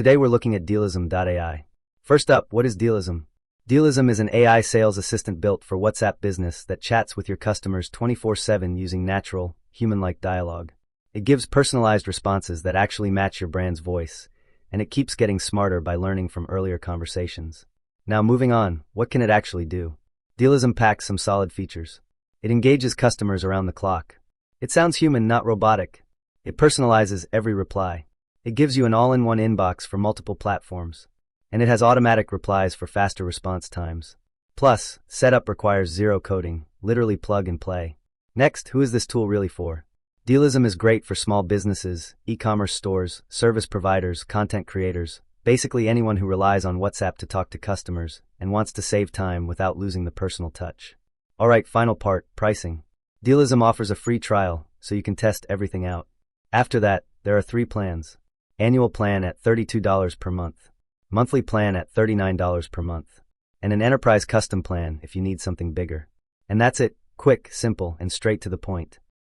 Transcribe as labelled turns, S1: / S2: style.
S1: Today we're looking at Dealism.ai. First up, what is Dealism? Dealism is an AI sales assistant built for WhatsApp business that chats with your customers 24/7 using natural, human-like dialogue. It gives personalized responses that actually match your brand's voice, and it keeps getting smarter by learning from earlier conversations. Now moving on, what can it actually do? Dealism packs some solid features. It engages customers around the clock. It sounds human, not robotic. It personalizes every reply. It gives you an all-in-one inbox for multiple platforms. And it has automatic replies for faster response times. Plus, setup requires zero coding, literally plug and play. Next, who is this tool really for? Dealism is great for small businesses, e-commerce stores, service providers, content creators, basically anyone who relies on WhatsApp to talk to customers and wants to save time without losing the personal touch. Alright, final part, pricing. Dealism offers a free trial, so you can test everything out. After that, there are 3 plans. Annual plan at $32 per month. Monthly plan at $39 per month. And an enterprise custom plan if you need something bigger. And that's it, quick, simple, and straight to the point.